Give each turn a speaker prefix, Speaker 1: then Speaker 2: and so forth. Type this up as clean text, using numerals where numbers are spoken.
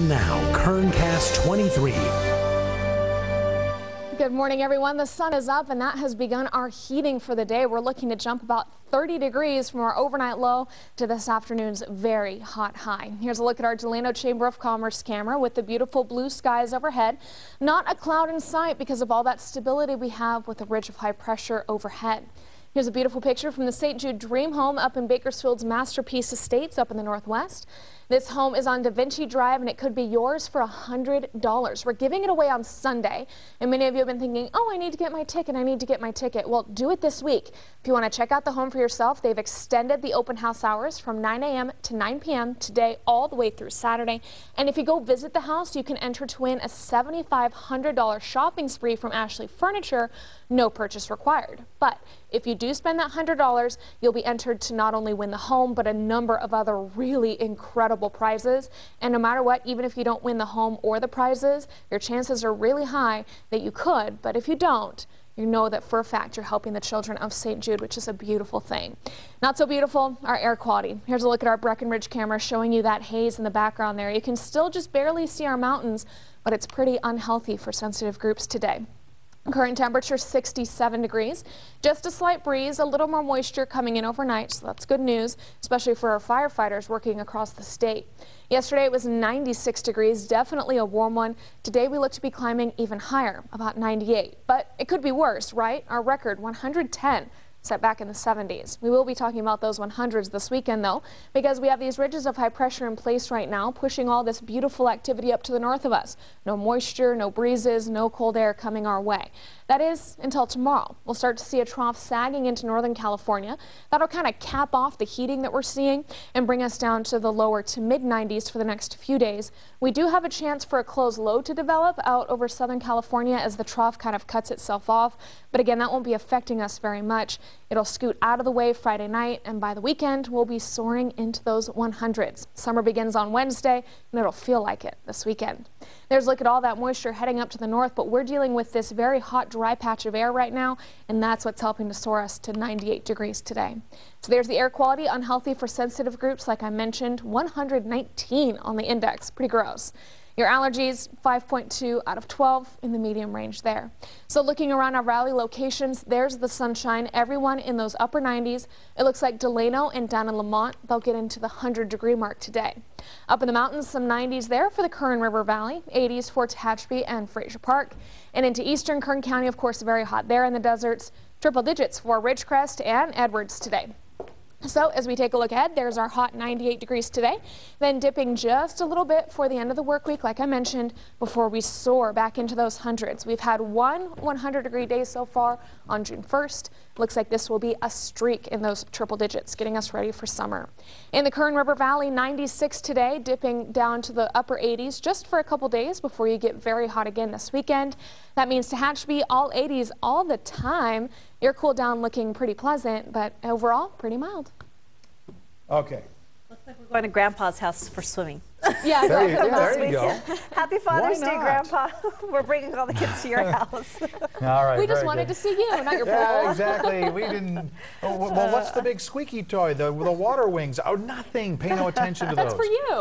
Speaker 1: Now, Kerncast 23.
Speaker 2: Good morning, everyone. The sun is up, and that has begun our heating for the day. We're looking to jump about 30 degrees from our overnight low to this afternoon's very hot high. Here's a look at our Delano Chamber of Commerce camera with the beautiful blue skies overhead. Not a cloud in sight because of all that stability we have with a ridge of high pressure overhead. Here's a beautiful picture from the St. Jude Dream Home up in Bakersfield's Masterpiece Estates up in the Northwest. This home is on Da Vinci Drive, and it could be yours for $100. We're giving it away on Sunday, and many of you have been thinking, oh, I need to get my ticket, I need to get my ticket. Well, do it this week. If you want to check out the home for yourself, they've extended the open house hours from 9 a.m. to 9 p.m. today all the way through Saturday. And if you go visit the house, you can enter to win a $7,500 shopping spree from Ashley Furniture, no purchase required. But if you do spend that $100, you'll be entered to not only win the home, but a number of other really incredible prizes. And no matter what, even if you don't win the home or the prizes, your chances are really high that you could. But if you don't, you know that for a fact you're helping the children of St. Jude, which is a beautiful thing. Not so beautiful, our air quality. Here's a look at our Breckenridge camera showing you that haze in the background there. You can still just barely see our mountains, but it's pretty unhealthy for sensitive groups today. Current temperature 67 degrees, just a slight breeze, a little more moisture coming in overnight, so that's good news, especially for our firefighters working across the state. Yesterday it was 96 degrees, definitely a warm one. Today we look to be climbing even higher, about 98, but it could be worse, right? Our record 110. Set back in the 70s. We will be talking about those 100s this weekend, though, because we have these ridges of high pressure in place right now, pushing all this beautiful activity up to the north of us. No moisture, no breezes, no cold air coming our way. That is until tomorrow. We'll start to see a trough sagging into Northern California. That'll kind of cap off the heating that we're seeing and bring us down to the lower to mid 90s for the next few days. We do have a chance for a closed low to develop out over Southern California as the trough kind of cuts itself off. But again, that won't be affecting us very much. It'll scoot out of the way Friday night, and by the weekend, we'll be soaring into those 100s. Summer begins on Wednesday, and it'll feel like it this weekend. There's a look at all that moisture heading up to the north, but we're dealing with this very hot, dry patch of air right now, and that's what's helping to soar us to 98 degrees today. So there's the air quality, unhealthy for sensitive groups, like I mentioned, 119 on the index, pretty gross. Your allergies, 5.2 out of 12 in the medium range there. So looking around our rally locations, there's the sunshine. Everyone in those upper 90s. It looks like Delano and down in Lamont, they'll get into the 100-degree mark today. Up in the mountains, some 90s there for the Kern River Valley, 80s for Tehachapi and Fraser Park. And into eastern Kern County, of course, very hot there in the deserts. Triple digits for Ridgecrest and Edwards today. So as we take a look ahead, there's our hot 98 degrees today, then dipping just a little bit for the end of the work week, like I mentioned, before we soar back into those hundreds. We've had one 100-degree day so far on June 1st. Looks like this will be a streak in those triple digits, getting us ready for summer. In the Kern River Valley, 96 today, dipping down to the upper 80s just for a couple days before you get very hot again this weekend. That means Tehachapi, all 80s all the time. Your cool down looking pretty pleasant, but overall pretty mild.
Speaker 3: Okay.
Speaker 4: Looks like we're going to Grandpa's house for swimming.
Speaker 2: Yeah,
Speaker 3: there you go.
Speaker 4: Happy Father's
Speaker 3: Why
Speaker 4: Day,
Speaker 3: not?
Speaker 4: Grandpa. We're bringing all the kids to your house.
Speaker 3: All right.
Speaker 2: We just wanted to see you, not your pool.
Speaker 3: Yeah, exactly. We didn't. Oh, well, what's the big squeaky toy? The water wings? Oh, nothing. Pay no attention to those.
Speaker 2: That's for you.